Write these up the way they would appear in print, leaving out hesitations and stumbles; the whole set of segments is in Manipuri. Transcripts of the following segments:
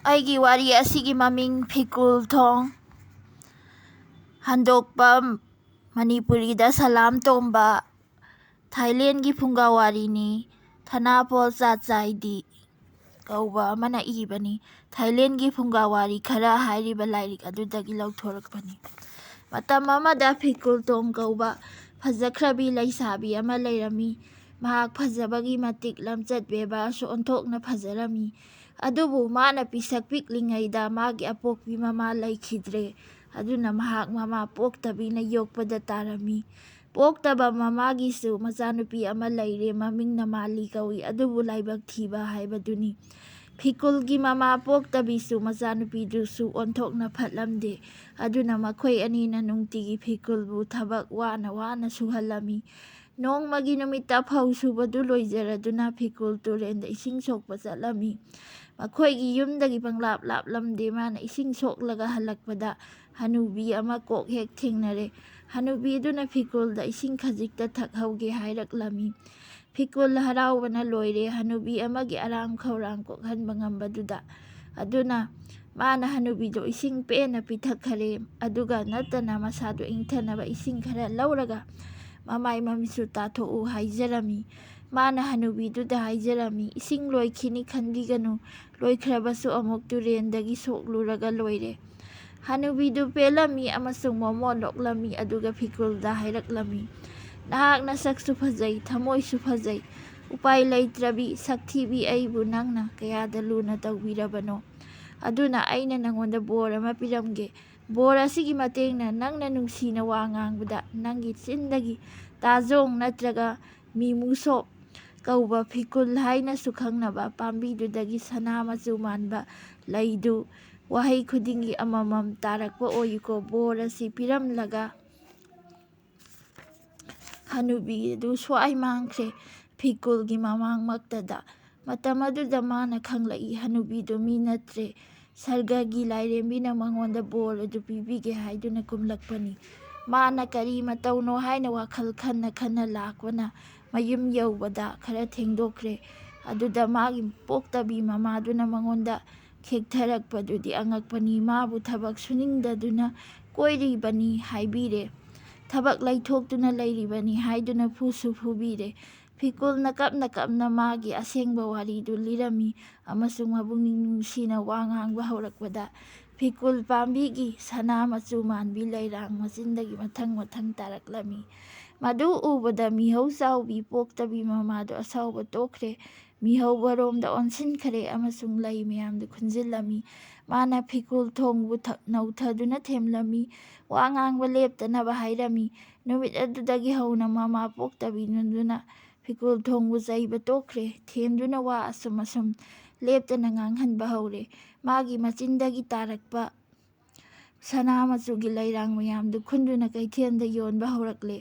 ꯑꯩꯒꯤ ꯋꯥꯔꯤ ꯑꯁꯤꯒꯤ ꯃꯃꯤꯡ ꯐꯤꯀꯨꯜ ꯊꯣꯡ ꯍꯟꯗꯣꯛꯄ ꯃꯅꯤꯄꯨꯔꯤꯗ ꯁꯂꯥꯝ ꯇꯣꯝꯕ ꯊꯥꯏꯂꯦꯟꯒꯤ ꯐꯨꯡꯒꯥ ꯋꯥꯔꯤꯅꯤ ꯊꯥꯅꯥꯄꯣꯜ ꯆꯥꯗꯆꯥꯏꯗee ꯀꯧꯕ ꯑꯃꯅ ꯏꯕꯅꯤ꯫ ꯊꯥꯏꯂꯦꯟꯒꯤ ꯐꯨꯡꯒꯥ ꯋꯥꯔꯤ ꯈꯔ ꯍꯥꯏꯔꯤꯕ ꯂꯥꯏꯔꯤꯛ ꯑꯗꯨꯗꯒꯤ ꯂꯧꯊꯣꯔꯛꯄꯅꯤ꯫ ꯃꯇꯝ ꯑꯃꯗ ꯐꯤꯀꯨꯜ ꯊꯣꯡ ꯀꯧꯕ ꯐꯖꯈ꯭ꯔꯕꯤ ꯂꯩꯁꯥꯕꯤ ꯑꯃ ꯂꯩꯔꯝꯃꯤ꯫ ꯃꯍꯥꯛ ꯐꯖꯕꯒꯤ ꯃꯇꯤꯛ ꯂꯝꯆꯠ ꯕꯦꯕꯥꯔꯁꯨ ꯑꯣꯟꯊꯣꯛꯅ ꯐꯖꯔꯝꯃꯤ꯫ ꯑꯗꯨꯕꯨ ꯃꯥꯅ ꯄꯤꯁꯛ ꯄꯤꯛꯂꯤꯉꯩꯗ ꯃꯥꯒꯤ ꯑꯄꯣꯛꯄꯤ ꯃꯃꯥ ꯂꯩꯈꯤꯗ꯭ꯔꯦ꯫ ꯑꯗꯨꯅ ꯃꯍꯥꯛ ꯃꯃꯥ ꯄꯣꯛꯇꯕꯤꯅ ꯌꯣꯛꯄꯗ ꯇꯥꯔꯝꯃꯤ꯫ ꯄꯣꯛꯇꯕ ꯃꯃꯥꯒꯤꯁꯨ ꯃꯆꯥꯅꯨꯄꯤ ꯑꯃ ꯂꯩꯔꯦ, ꯃꯃꯤꯡꯅ ꯃꯥꯂꯤ ꯀꯧꯏ, ꯑꯗꯨꯕꯨ ꯂꯥꯏꯕꯛ ꯊꯤꯕ ꯍꯥꯏꯕꯗꯨꯅꯤ꯫ ꯐꯤꯀꯨꯜꯒꯤ ꯃꯃꯥ ꯄꯣꯛꯇꯕꯤꯁꯨ ꯃꯆꯥꯅꯨꯄꯤꯗꯨꯁꯨ ꯑꯣꯟꯊꯣꯛꯅ ꯐꯠꯂꯝꯗꯦ꯫ ꯑꯗꯨꯅ ꯃꯈꯣꯏ ꯑꯅꯤꯅ ꯅꯨꯡꯇꯤꯒꯤ ꯐꯤꯀꯨꯜꯕꯨ ꯊꯕꯛ ꯋꯥꯅ ꯋꯥꯅ ꯁꯨꯍꯜꯂꯝꯃꯤ꯫ ꯅꯣꯡꯃꯒꯤ ꯅꯨꯃꯤꯠꯇ ꯐꯧ ꯁꯨꯕꯗꯨ ꯂꯣꯏꯖꯔꯗꯨꯅ ꯐꯤꯀꯨꯜ ꯇꯨꯔꯦꯟꯗ ꯏꯁꯤꯡ ꯁꯣꯛꯄ ꯆꯠꯂꯝꯃꯤ꯫ ꯃꯈꯣꯏꯒꯤ ꯌꯨꯝꯗꯒꯤ ꯄꯪꯂꯥꯞ ꯂꯥꯞꯂꯝꯗꯦ꯫ ꯃꯥꯅ ꯏꯁꯤꯡ ꯁꯣꯛꯂꯒ ꯍꯜꯂꯛꯄꯗ ꯍꯅꯨꯕꯤ ꯑꯃ ꯀꯣꯛ ꯍꯦꯛ ꯊꯦꯡꯅꯔꯦ꯫ ꯍꯅꯨꯕꯤ ꯑꯗꯨꯅ ꯐꯤꯀꯨꯜꯗ ꯏꯁꯤꯡ ꯈꯖꯤꯛꯇ ꯊꯛꯍꯧꯒꯦ ꯍꯥꯏꯔꯛꯂꯝꯃꯤ꯫ ꯐꯤꯀꯨꯜ ꯍꯔꯥꯎꯕꯅ ꯂꯣꯏꯔꯦ ꯍꯅꯨꯕꯤ ꯑꯃꯒꯤ ꯑꯔꯥꯝ ꯈꯧꯔꯥꯡ ꯀꯣꯛꯍꯟꯕ ꯉꯝꯕꯗꯨꯗ꯫ ꯑꯗꯨꯅ ꯃꯥꯅ ꯍꯅꯨꯕꯤꯗꯨ ꯏꯁꯤꯡ ꯄꯦꯟꯅ ꯄꯤꯊꯛꯈꯔꯦ꯫ ꯑꯗꯨꯒ ꯅꯠꯇꯅ ꯃꯁꯥꯗꯨ ꯏꯪꯊꯅꯕ ꯏꯁꯤꯡ ꯈꯔ ꯂꯧꯔꯒ ꯃꯃꯥꯏ ꯃꯃꯤꯠꯁꯨ ꯇꯥꯊꯣꯛꯎ ꯍꯥꯏꯖꯔꯝꯃꯤ꯫ ꯃꯥꯅ ꯍꯅꯨꯕꯤꯗꯨꯗ ꯍꯥꯏꯖꯔꯝꯃꯤ, ꯏꯁꯤꯡ ꯂꯣꯏꯈꯤꯅꯤ ꯈꯟꯕꯤꯒꯅꯨ, ꯂꯣꯏꯈ꯭ꯔꯕꯁꯨ ꯑꯃꯨꯛ ꯇꯨꯔꯦꯟꯗꯒꯤ ꯁꯣꯛꯂꯨꯔꯒ ꯂꯣꯏꯔꯦ꯫ ꯍꯅꯨꯕꯤꯗꯨ ꯄꯦꯜꯂꯝꯃꯤ ꯑꯃꯁꯨꯡ ꯃꯣꯃꯣꯟ ꯅꯣꯛꯂꯝꯃꯤ꯫ ꯑꯗꯨꯒ ꯐꯤꯀꯨꯜꯗ ꯍꯥꯏꯔꯛꯂꯝꯃꯤ, ꯅꯍꯥꯛ ꯅꯁꯛꯁꯨ ꯐꯖꯩ, ꯊꯃꯣꯏꯁꯨ ꯐꯖꯩ, ꯎꯄꯥꯏ ꯂꯩꯇ꯭ꯔꯕꯤ ꯁꯛꯊꯤꯕꯤ ꯑꯩꯕꯨ ꯅꯪꯅ ꯀꯌꯥꯗ ꯂꯨꯅ ꯇꯧꯕꯤꯔꯕꯅꯣ꯫ ꯑꯗꯨꯅ ꯑꯩꯅ ꯅꯉꯣꯟꯗ ꯕꯣꯔ ꯑꯃ ꯄꯤꯔꯝꯒꯦ꯫ ꯕꯣꯔ ꯑꯁꯤꯒꯤ ꯃꯇꯦꯡꯅ ꯅꯪꯅ ꯅꯨꯡꯁꯤꯅ ꯋꯥ ꯉꯥꯡꯕꯗ ꯅꯪꯒꯤ ꯆꯤꯟꯗꯒꯤ ꯇꯥꯖꯣꯡ ꯅꯠꯇ꯭ꯔꯒ ꯃꯤꯃꯨꯁꯣꯞ ꯀꯧꯕ ꯐꯤꯀꯨꯜ ꯍꯥꯏꯅꯁꯨ ꯈꯪꯅꯕ ꯄꯥꯝꯕꯤꯗꯨꯗꯒꯤ ꯁꯅꯥ ꯃꯆꯨ ꯃꯥꯟꯕ ꯂꯩꯗꯨ ꯋꯥꯍꯩ ꯈꯨꯗꯤꯡꯒꯤ ꯑꯃꯃꯝ ꯇꯥꯔꯛꯄ ꯑꯣꯏꯌꯨꯀꯣ꯫ ꯕꯣꯔ ꯑꯁꯤ ꯄꯤꯔꯝꯂꯒ ꯍꯅꯨꯕꯤ ꯑꯗꯨ ꯁ꯭ꯋꯥꯏ ꯃꯥꯡꯈ꯭ꯔꯦ ꯐꯤꯀꯨꯜꯒꯤ ꯃꯃꯥꯡꯃꯛꯇꯗ꯫ ꯃꯇꯝ ꯑꯗꯨꯗ ꯃꯥꯅ ꯈꯪꯂꯛꯏ ꯍꯅꯨꯕꯤꯗꯨ ꯃꯤ ꯅꯠꯇ꯭ꯔꯦ, ꯁꯔꯒꯒꯤ ꯂꯥꯏꯔꯦꯝꯕꯤꯅ ꯃꯉꯣꯟꯗ ꯕꯣꯔ ꯑꯗꯨ ꯄꯤꯕꯤꯒꯦ ꯍꯥꯏꯗꯨꯅ ꯀꯨꯝꯂꯛꯄꯅꯤ꯫ ꯃꯥꯅ ꯀꯔꯤ ꯃꯇꯧꯅꯣ ꯍꯥꯏꯅ ꯋꯥꯈꯜ ꯈꯟꯅ ꯈꯟꯅ ꯂꯥꯛꯄꯅ ꯃꯌꯨꯝ ꯌꯧꯕꯗ ꯈꯔ ꯊꯦꯡꯗꯣꯛꯈ꯭ꯔꯦ꯫ ꯑꯗꯨꯗ ꯃꯥꯒꯤ ꯄꯣꯛꯇꯕꯤ ꯃꯃꯥꯗꯨꯅ ꯃꯉꯣꯟꯗ ꯈꯦꯛꯊꯔꯛꯄꯗꯨꯗꯤ ꯑꯉꯛꯄꯅꯤ꯫ ꯃꯥꯕꯨ ꯊꯕꯛ ꯁꯨꯅꯤꯡꯗꯗꯨꯅ ꯀꯣꯏꯔꯤꯕꯅꯤ ꯍꯥꯏꯕꯤꯔꯦ, ꯊꯕꯛ ꯂꯩꯊꯣꯛꯇꯨꯅ ꯂꯩꯔꯤꯕꯅꯤ ꯍꯥꯏꯗꯨꯅ ꯐꯨꯁꯨ ꯐꯨꯕꯤꯔꯦ꯫ ꯐꯤꯀꯨꯜꯅ ꯀꯞꯅ ꯀꯞꯅ ꯃꯥꯒꯤ ꯑꯁꯦꯡꯕ ꯋꯥꯔꯤꯗꯨ ꯂꯤꯔꯝꯃꯤ ꯑꯃꯁꯨꯡ ꯃꯄꯨꯛꯅꯤꯡ ꯅꯨꯡꯁꯤꯅ ꯋꯥ ꯉꯥꯡꯕ ꯍꯧꯔꯛꯄꯗ ꯐꯤꯀꯨꯜ ꯄꯥꯝꯕꯤꯒꯤ ꯁꯅꯥ ꯃꯆꯨ ꯃꯥꯟꯕꯤ ꯂꯩꯔꯥꯡ ꯃꯆꯤꯟꯗꯒꯤ ꯃꯊꯪ ꯃꯊꯪ ꯇꯥꯔꯛꯂꯝꯃꯤ꯫ ꯃꯗꯨ ꯎꯕꯗ ꯃꯤꯍꯧ ꯆꯥꯎꯕꯤ ꯄꯣꯛꯇꯕꯤ ꯃꯃꯥꯗꯨ ꯑꯁꯥꯎꯕ ꯇꯣꯛꯈ꯭ꯔꯦ, ꯃꯤꯍꯧꯕꯔꯣꯝꯗ ꯑꯣꯟꯁꯤꯟꯈꯔꯦ ꯑꯃꯁꯨꯡ ꯂꯩ ꯃꯌꯥꯝꯗꯨ ꯈꯨꯟꯖꯤꯜꯂꯝꯃꯤ꯫ ꯃꯥꯅ ꯐꯤꯀꯨꯜ ꯊꯣꯡꯕꯨ ꯅꯧꯊꯗꯨꯅ ꯊꯦꯝꯂꯝꯃꯤ, ꯋꯥ ꯉꯥꯡꯕ ꯂꯦꯞꯇꯅꯕ ꯍꯥꯏꯔꯝꯃꯤ꯫ ꯅꯨꯃꯤꯠ ꯑꯗꯨꯗꯒꯤ ꯍꯧꯅ ꯃꯃꯥ ꯄꯣꯛꯇꯕꯤꯗꯨꯅ ꯐꯤꯀꯨꯜ ꯊꯣꯡꯕꯨ ꯆꯩꯕ ꯇꯣꯛꯈ꯭ꯔꯦ, ꯊꯦꯝꯗꯨꯅ ꯋꯥ ꯑꯁꯨꯝ ꯑꯁꯨꯝ ꯂꯦꯞꯇꯅ ꯉꯥꯡꯍꯟꯕ ꯍꯧꯔꯦ꯫ ꯃꯥꯒꯤ ꯃꯆꯤꯟꯗꯒꯤ ꯇꯥꯔꯛꯄ ꯁꯅꯥ ꯃꯆꯨꯒꯤ ꯂꯩꯔꯥꯡ ꯃꯌꯥꯝꯗꯨ ꯈꯨꯟꯗꯨꯅ ꯀꯩꯊꯦꯜꯗ ꯌꯣꯟꯕ ꯍꯧꯔꯛꯂꯦ꯫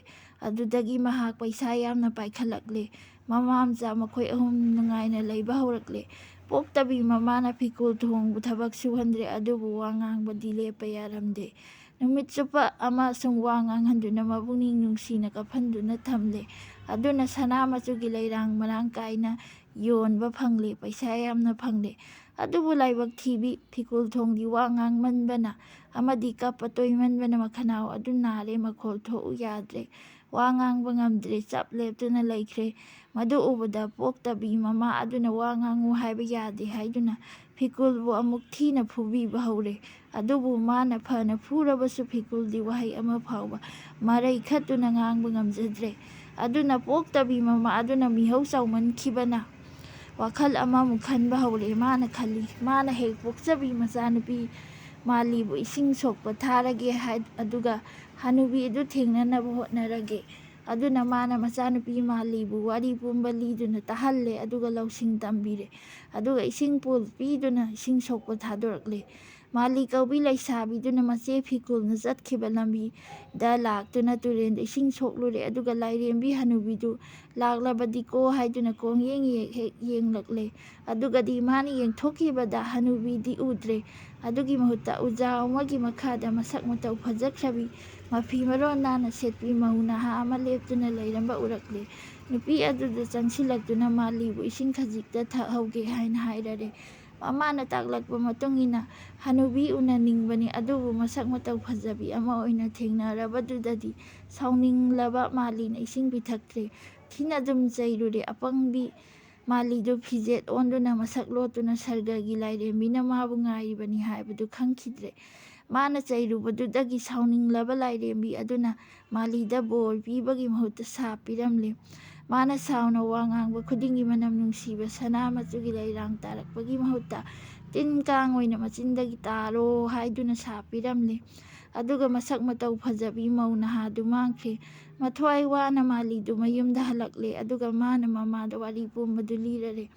ꯑꯗꯨꯗꯒꯤ ꯃꯍꯥꯛ ꯄꯩꯁꯥ ꯌꯥꯝꯅ ꯄꯥꯏꯈꯠꯂꯛꯂꯦ꯫ ꯃꯃꯥ ꯃꯆꯥ ꯃꯈꯣꯏ ꯑꯍꯨꯝ ꯅꯨꯡꯉꯥꯏꯅ ꯂꯩꯕ ꯍꯧꯔꯛꯂꯦ꯫ ꯄꯣꯛꯇꯕꯤ ꯃꯃꯥꯅ ꯐꯤꯀꯨꯜ ꯊꯣꯡꯕꯨ ꯊꯕꯛ ꯁꯨꯍꯟꯗ꯭ꯔꯦ, ꯑꯗꯨꯕꯨ ꯋꯥ ꯉꯥꯡꯕꯗꯤ ꯂꯦꯞꯄ ꯌꯥꯔꯝꯗꯦ꯫ ꯅꯨꯃꯤꯠ ꯆꯨꯞꯄ ꯑꯃ ꯁꯨꯝ ꯋꯥ ꯉꯥꯡꯍꯟꯗꯨꯅ ꯃꯄꯨꯛꯅꯤꯡ ꯅꯨꯡꯁꯤꯅ ꯀꯞꯍꯟꯗꯨꯅ ꯊꯝꯂꯦ꯫ ꯑꯗꯨꯅ ꯁꯅꯥ ꯃꯆꯨꯒꯤ ꯂꯩꯔꯥꯡ ꯃꯔꯥꯡ ꯀꯥꯏꯅ ꯌꯣꯟꯕ ꯐꯪꯂꯦ, ꯄꯩꯁꯥ ꯌꯥꯝꯅ ꯐꯪꯂꯦ꯫ ꯑꯗꯨꯕꯨ ꯂꯥꯏꯕꯛ ꯊꯤꯕꯤ ꯐꯤꯀꯨꯜ ꯊꯣꯡꯗꯤ ꯋꯥ ꯉꯥꯡꯃꯟꯕꯅ ꯑꯃꯗꯤ ꯀꯞꯄ ꯇꯣꯏꯃꯟꯕꯅ ꯃꯈꯅꯥꯎ ꯑꯗꯨ ꯅꯥꯔꯦ, ꯃꯈꯣꯜ ꯊꯣꯛꯎ ꯌꯥꯗ꯭ꯔꯦ, ꯋꯥ ꯉꯥꯡꯕ ꯉꯝꯗ꯭ꯔꯦ, ꯆꯞ ꯂꯦꯞꯇꯨꯅ ꯂꯩꯈ꯭ꯔꯦ꯫ ꯃꯗꯨ ꯎꯕꯗ ꯄꯣꯛꯇꯕꯤ ꯃꯃꯥ ꯑꯗꯨꯅ ꯋꯥ ꯉꯥꯡꯉꯨ ꯍꯥꯏꯕ ꯌꯥꯗꯦ ꯍꯥꯏꯗꯨꯅ ꯐꯤꯀꯨꯜꯕꯨ ꯑꯃꯨꯛ ꯊꯤꯅ ꯐꯨꯕꯤꯕ ꯍꯧꯔꯦ꯫ ꯑꯗꯨꯕꯨ ꯃꯥꯅ ꯐꯅ ꯐꯨꯔꯕꯁꯨ ꯐꯤꯀꯨꯜꯗꯤ ꯋꯥꯍꯩ ꯑꯃ ꯐꯥꯎꯕ ꯃꯔꯩ ꯈꯠꯇꯨꯅ ꯉꯥꯡꯕ ꯉꯝꯖꯗ꯭ꯔꯦ꯫ ꯑꯗꯨꯅ ꯄꯣꯛꯇꯕꯤ ꯃꯃꯥ ꯑꯗꯨꯅ ꯃꯤꯍꯧ ꯆꯥꯎꯃꯟꯈꯤꯕꯅ ꯋꯥꯈꯜ ꯑꯃꯃꯨꯛ ꯈꯟꯕ ꯍꯧꯔꯦ꯫ ꯃꯥꯅ ꯈꯜꯂꯤ, ꯃꯥꯅ ꯍꯦꯛ ꯄꯣꯛꯆꯕꯤ ꯃꯆꯥꯅꯨꯄꯤ ꯃꯥꯂꯤꯕꯨ ꯏꯁꯤꯡ ꯁꯣꯛꯄ ꯊꯥꯔꯒꯦ, ꯑꯗꯨꯒ ꯍꯅꯨꯕꯤ ꯑꯗꯨ ꯊꯦꯡꯅꯅꯕ ꯍꯣꯠꯅꯔꯒꯦ꯫ ꯑꯗꯨꯅ ꯃꯥꯅ ꯃꯆꯥꯅꯨꯄꯤ ꯃꯥꯂꯤꯕꯨ ꯋꯥꯔꯤ ꯄꯨꯝꯕ ꯂꯤꯗꯨꯅ ꯇꯥꯍꯜꯂꯦ, ꯑꯗꯨꯒ ꯂꯧꯁꯤꯡ ꯇꯝꯕꯤꯔꯦ, ꯑꯗꯨꯒ ꯏꯁꯤꯡ ꯄꯤꯗꯨꯅ ꯏꯁꯤꯡ ꯁꯣꯛꯄ ꯊꯥꯗꯣꯔꯛꯂꯦ꯫ ꯃꯥꯂꯤ ꯀꯧꯕꯤ ꯂꯩꯁꯥꯕꯤꯗꯨꯅ ꯃꯆꯦ ꯐꯤꯀꯨꯜꯅ ꯆꯠꯈꯤꯕ ꯂꯝꯕꯤꯗ ꯂꯥꯛꯇꯨꯅ ꯇꯨꯔꯦꯟꯗ ꯏꯁꯤꯡ ꯁꯣꯛꯂꯨꯔꯦ꯫ ꯑꯗꯨꯒ ꯂꯥꯏꯔꯦꯝꯕꯤ ꯍꯅꯨꯕꯤꯗꯨ ꯂꯥꯛꯂꯕꯗꯤꯀꯣ ꯍꯥꯏꯗꯨꯅ ꯈꯣꯡꯌꯦꯡ ꯍꯦꯛ ꯌꯦꯡꯂꯛꯂꯦ꯫ ꯑꯗꯨꯒꯗꯤ ꯃꯥꯅ ꯌꯦꯡꯊꯣꯛꯈꯤꯕꯗ ꯍꯅꯨꯕꯤꯗꯤ ꯎꯗ꯭ꯔꯦ꯫ ꯑꯗꯨꯒꯤ ꯃꯍꯨꯠꯇ ꯎꯖꯥꯎ ꯑꯃꯒꯤ ꯃꯈꯥꯗ ꯃꯁꯛ ꯃꯇꯧ ꯐꯖꯈ꯭ꯔꯕꯤ, ꯃꯐꯤ ꯃꯔꯣꯟ ꯅꯥꯟꯅ ꯁꯦꯠꯄꯤ ꯃꯧ ꯅꯍꯥ ꯑꯃ ꯂꯦꯞꯇꯨꯅ ꯂꯩꯔꯝꯕ ꯎꯔꯛꯂꯦ꯫ ꯅꯨꯄꯤ ꯑꯗꯨꯗ ꯆꯪꯁꯤꯜꯂꯛꯇꯨꯅ ꯃꯥꯂꯤꯕꯨ ꯏꯁꯤꯡ ꯈꯖꯤꯛꯇ ꯊꯛꯍꯧꯒꯦ ꯍꯥꯏꯅ ꯍꯥꯏꯔꯔꯦ꯫ ꯃꯃꯥꯅ ꯇꯥꯛꯂꯛꯄ ꯃꯇꯨꯡ ꯏꯟꯅ ꯍꯅꯨꯕꯤ ꯎꯅꯅꯤꯡꯕꯅꯤ, ꯑꯗꯨꯕꯨ ꯃꯁꯛ ꯃꯇꯧ ꯐꯖꯕꯤ ꯑꯃ ꯑꯣꯏꯅ ꯊꯦꯡꯅꯔꯕꯗꯨꯗꯗꯤ ꯁꯥꯎꯅꯤꯡꯂꯕ ꯃꯥꯂꯤꯅ ꯏꯁꯤꯡ ꯄꯤꯊꯛꯇ꯭ꯔꯦ꯫ ꯊꯤꯅ ꯑꯗꯨꯝ ꯆꯩꯔꯨꯔꯦ꯫ ꯑꯄꯪꯕꯤ ꯃꯥꯂꯤꯗꯨ ꯐꯤꯖꯦꯠ ꯑꯣꯟꯗꯨꯅ ꯃꯁꯛ ꯂꯣꯠꯇꯨꯅ ꯁꯔꯒꯒꯤ ꯂꯥꯏꯔꯦꯝꯕꯤꯅ ꯃꯥꯕꯨ ꯉꯥꯏꯔꯤꯕꯅꯤ ꯍꯥꯏꯕꯗꯨ ꯈꯪꯈꯤꯗ꯭ꯔꯦ꯫ ꯃꯥꯅ ꯆꯩꯔꯨꯕꯗꯨꯗꯒꯤ ꯁꯥꯎꯅꯤꯡꯂꯕ ꯂꯥꯏꯔꯦꯝꯕꯤ ꯑꯗꯨꯅ ꯃꯥꯂꯤꯗ ꯕꯣꯔ ꯄꯤꯕꯒꯤ ꯃꯍꯨꯠꯇ ꯁꯥꯞ ꯄꯤꯔꯝꯂꯦ꯫ ꯃꯥꯅ ꯁꯥꯎꯅ ꯋꯥ ꯉꯥꯡꯕ ꯈꯨꯗꯤꯡꯒꯤ ꯃꯅꯝ ꯅꯨꯡꯁꯤꯕ ꯁꯅꯥ ꯃꯆꯨꯒꯤ ꯂꯩꯔꯥꯡ ꯇꯥꯔꯛꯄꯒꯤ ꯃꯍꯨꯠꯇ ꯇꯤꯟ ꯀꯥꯡ ꯑꯣꯏꯅ ꯃꯆꯤꯟꯗꯒꯤ ꯇꯥꯔꯣ ꯍꯥꯏꯗꯨꯅ ꯁꯥꯞ ꯄꯤꯔꯝꯂꯦ꯫ ꯑꯗꯨꯒ ꯃꯁꯛ ꯃꯇꯧ ꯐꯖꯕꯤ ꯃꯧ ꯅꯍꯥꯗꯨ ꯃꯥꯡꯈ꯭ꯔꯦ꯫ ꯃꯊ꯭ꯋꯥꯏ ꯋꯥꯅ ꯃꯥꯂꯤꯗꯨ ꯃꯌꯨꯝꯗ ꯍꯜꯂꯛꯂꯦ, ꯑꯗꯨꯒ ꯃꯥꯅ ꯃꯃꯥꯗ ꯋꯥꯔꯤ ꯄꯨꯝꯕꯗꯨ ꯂꯤꯔꯔꯦ꯫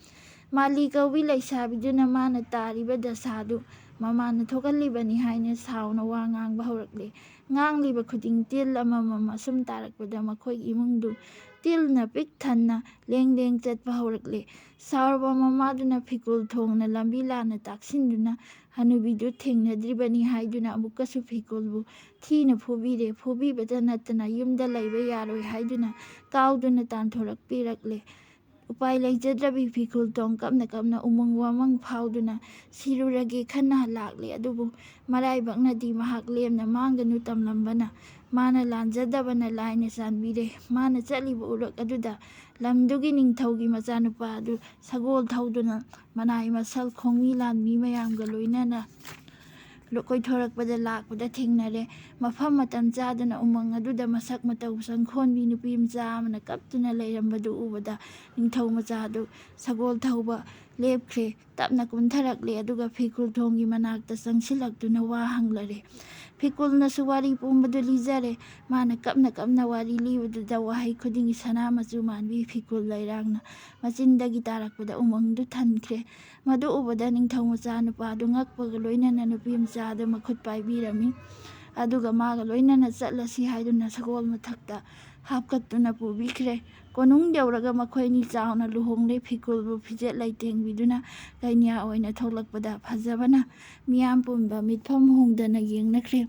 ꯃꯥꯂꯤ ꯀꯧꯕꯤ ꯂꯩꯁꯥꯕꯤꯗꯨꯅ ꯃꯥꯅ ꯇꯥꯔꯤꯕ ꯗꯁꯥꯗꯨ ꯃꯃꯥꯅ ꯊꯣꯛꯍꯜꯂꯤꯕꯅꯤ ꯍꯥꯏꯅ ꯁꯥꯎꯅ ꯋꯥ ꯉꯥꯡꯕ ꯍꯧꯔꯛꯂꯦ꯫ ꯉꯥꯡꯂꯤꯕ ꯈꯨꯗꯤꯡ ꯇꯤꯜ ꯑꯃꯃꯝ ꯑꯁꯨꯝ ꯇꯥꯔꯛꯄꯗ ꯃꯈꯣꯏ ꯏꯃꯨꯡꯗꯨ ꯇꯤꯜꯅ ꯄꯤꯛ ꯊꯟꯅ ꯂꯦꯡ ꯂꯦꯡ ꯆꯠꯄ ꯍꯧꯔꯛꯂꯦ꯫ ꯁꯥꯎꯔꯕ ꯃꯃꯥꯗꯨꯅ ꯐꯤꯀꯨꯜ ꯊꯣꯡꯅ ꯂꯝꯕꯤ ꯂꯥꯟꯅ ꯇꯥꯛꯁꯤꯟꯗꯨꯅ ꯍꯅꯨꯕꯤꯗꯨ ꯊꯦꯡꯅꯗ꯭ꯔꯤꯕꯅꯤ ꯍꯥꯏꯗꯨꯅ ꯑꯃꯨꯛꯀꯁꯨ ꯐꯤꯀꯨꯜꯕꯨ ꯊꯤꯅ ꯐꯨꯕꯤꯔꯦ꯫ ꯐꯨꯕꯤꯕꯇ ꯅꯠꯇꯅ ꯌꯨꯝꯗ ꯂꯩꯕ ꯌꯥꯔꯣꯏ ꯍꯥꯏꯗꯨꯅ ꯀꯥꯎꯗꯨꯅ ꯇꯥꯟꯊꯣꯔꯛꯄꯤꯔꯛꯂꯦ꯫ ꯎꯄꯥꯏ ꯂꯩꯖꯗ꯭ꯔꯕꯤ ꯐꯤꯀꯨꯜꯊꯣꯡ ꯀꯞꯅ ꯀꯞꯅ ꯎꯃꯪ ꯋꯥꯃꯪ ꯐꯥꯎꯗꯨꯅ ꯁꯤꯔꯨꯔꯒꯦ ꯈꯟꯅ ꯂꯥꯛꯂꯦ꯫ ꯑꯗꯨꯕꯨ ꯃꯔꯥꯏꯕꯛꯅꯗꯤ ꯃꯍꯥꯛ ꯂꯦꯝꯅ ꯃꯥꯡꯒꯅꯨ ꯇꯝꯂꯝꯕꯅ ꯃꯥꯅ ꯂꯥꯟꯖꯗꯕꯅ ꯂꯥꯏꯅ ꯆꯥꯟꯕꯤꯔꯦ꯫ ꯃꯥꯅ ꯆꯠꯂꯤꯕ ꯎꯔꯛ ꯑꯗꯨꯗ ꯂꯝꯗꯨꯒꯤ ꯅꯤꯡꯊꯧꯒꯤ ꯃꯆꯥꯅꯨꯄꯥ ꯑꯗꯨ ꯁꯒꯣꯜ ꯊꯧꯗꯨꯅ ꯃꯅꯥꯏ ꯃꯁꯜ ꯈꯣꯡꯃꯤ ꯂꯥꯟꯃꯤ ꯃꯌꯥꯝꯒ ꯂꯣꯏꯅꯅ ꯀꯣꯏꯊꯣꯔꯛꯄꯗ ꯂꯥꯛꯄꯗ ꯊꯦꯡꯅꯔꯦ꯫ ꯃꯐꯝ ꯃꯇꯝ ꯆꯥꯗꯅ ꯎꯃꯪ ꯑꯗꯨꯗ ꯃꯁꯛ ꯃꯇꯧ ꯆꯪꯈꯣꯟꯕꯤ ꯅꯨꯄꯤꯃꯆꯥ ꯑꯃꯅ ꯀꯞꯇꯨꯅ ꯂꯩꯔꯝꯕꯗꯨ ꯎꯕꯗ ꯅꯤꯡꯊꯧ ꯃꯆꯥ ꯑꯗꯨ ꯁꯒꯣꯜ ꯊꯧꯕ ꯂꯦꯞꯈ꯭ꯔꯦ꯫ ꯇꯞꯅ ꯀꯨꯝꯊꯔꯛꯂꯦ, ꯑꯗꯨꯒ ꯐꯤꯀꯨꯜꯊꯣꯡꯒꯤ ꯃꯅꯥꯛꯇ ꯆꯪꯁꯤꯜꯂꯛꯇꯨꯅ ꯋꯥ ꯍꯪꯂꯔꯦ꯫ ꯐꯤꯀꯨꯜꯅꯁꯨ ꯋꯥꯔꯤ ꯄꯨꯝꯕꯗꯨ ꯂꯤꯖꯔꯦ꯫ ꯃꯥꯅ ꯀꯞꯅ ꯀꯞꯅ ꯋꯥꯔꯤ ꯂꯤꯕꯗꯨꯗ ꯋꯥꯍꯩ ꯈꯨꯗꯤꯡꯒꯤ ꯁꯅꯥ ꯃꯆꯨ ꯃꯥꯟꯕꯤ ꯐꯤꯀꯨꯜ ꯂꯩꯔꯥꯡꯅ ꯃꯆꯤꯟꯗꯒꯤ ꯇꯥꯔꯛꯄꯗ ꯎꯃꯪꯗꯨ ꯊꯟꯈ꯭ꯔꯦ꯫ ꯃꯗꯨ ꯎꯕꯗ ꯅꯤꯡꯊꯧ ꯃꯆꯥ ꯅꯨꯄꯥꯗꯨ ꯉꯛꯄꯒ ꯂꯣꯏꯅꯅ ꯅꯨꯄꯤꯃꯆꯥ ꯑꯗꯨ ꯃꯈꯨꯠ ꯄꯥꯏꯕꯤꯔꯝꯃꯤ, ꯑꯗꯨꯒ ꯃꯥꯒ ꯂꯣꯏꯅꯅ ꯆꯠꯂꯁꯤ ꯍꯥꯏꯗꯨꯅ ꯁꯒꯣꯜ ꯃꯊꯛꯇ ꯍꯥꯞꯀꯠꯇꯨꯅ ꯄꯨꯕꯤꯈ꯭ꯔꯦ꯫ ꯀꯣꯅꯨꯡ ꯌꯧꯔꯒ ꯃꯈꯣꯏꯅꯤ ꯆꯥꯎꯅ ꯂꯨꯍꯣꯡꯂꯦ꯫ ꯐꯤꯀꯨꯜꯕꯨ ꯐꯤꯖꯦꯠ ꯂꯩꯇꯦꯡꯕꯤꯗꯨꯅ ꯀꯩꯅ꯭ꯌꯥ ꯑꯣꯏꯅ ꯊꯣꯛꯂꯛꯄꯗ ꯐꯖꯕꯅ ꯃꯤꯌꯥꯝ ꯄꯨꯝꯕ ꯃꯤꯠꯐꯝ ꯍꯣꯡꯗꯅ ꯌꯦꯡꯅꯈ꯭ꯔꯦ꯫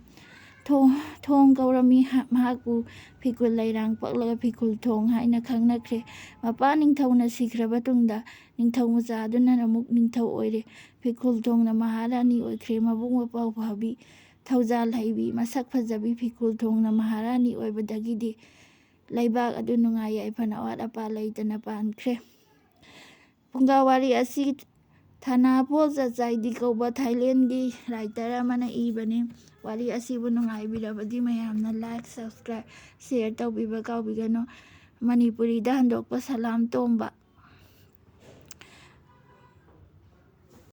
ꯊꯣꯡ ꯀꯧꯔꯝꯃꯤ꯫ ꯃꯍꯥꯛꯄꯨ ꯐꯤꯀꯨꯜ ꯂꯩꯔꯥꯡ ꯄꯛꯂꯒ ꯐꯤꯀꯨꯜ ꯊꯣꯡ ꯍꯥꯏꯅ ꯈꯪꯅꯈ꯭ꯔꯦ꯫ ꯃꯄꯥ ꯅꯤꯡꯊꯧꯅ ꯁꯤꯈ꯭ꯔꯕ ꯇꯨꯡꯗ ꯅꯤꯡꯊꯧ ꯃꯆꯥ ꯑꯗꯨꯅ ꯑꯃꯨꯛ ꯅꯤꯡꯊꯧ ꯑꯣꯏꯔꯦ꯫ ꯐꯤꯀꯨꯜ ꯊꯣꯡꯅ ꯃꯍꯥꯔꯥꯅꯤ ꯑꯣꯏꯈ꯭ꯔꯦ꯫ ꯃꯕꯨꯛ ꯃꯄꯥꯎ ꯐꯕꯤ, ꯊꯧꯖꯥꯜ ꯍꯩꯕꯤ, ꯃꯁꯛ ꯐꯖꯕꯤ ꯐꯤꯀꯨꯜ ꯊꯣꯡꯅ ꯃꯍꯥꯔꯥꯅꯤ ꯑꯣꯏꯕꯗꯒꯤꯗꯤ ꯂꯩꯕꯥꯛ ꯑꯗꯨ ꯅꯨꯡꯉꯥꯏ ꯌꯥꯏꯐꯅ ꯑꯋꯥꯠ ꯑꯄꯥ ꯂꯩꯇꯅ ꯄꯥꯟꯈ꯭ꯔꯦ꯫ ꯐꯨꯡꯒꯥ ꯋꯥꯔꯤ ꯑꯁꯤ ꯊꯥꯅꯥꯄꯣꯜ ꯆꯗꯆꯥꯏꯗꯤ ꯀꯧꯕ ꯊꯥꯏꯂꯦꯟꯒꯤ ꯔꯥꯏꯇꯔ ꯑꯃꯅ ꯏꯕꯅꯤ꯫ ꯋꯥꯔꯤ ꯑꯁꯤꯕꯨ ꯅꯨꯡꯉꯥꯏꯕꯤꯔꯕꯗꯤ ꯃꯌꯥꯝꯅ ꯂꯥꯏꯛ, ꯁꯕꯁꯀ꯭ꯔꯥꯏꯕ, ꯁꯦꯌꯔ ꯇꯧꯕꯤꯕ ꯀꯥꯎꯕꯤꯒꯅꯨ꯫ ꯃꯅꯤꯄꯨꯔꯤꯗ ꯍꯟꯗꯣꯛꯄ ꯁꯂꯥꯝ ꯇꯣꯝꯕ꯫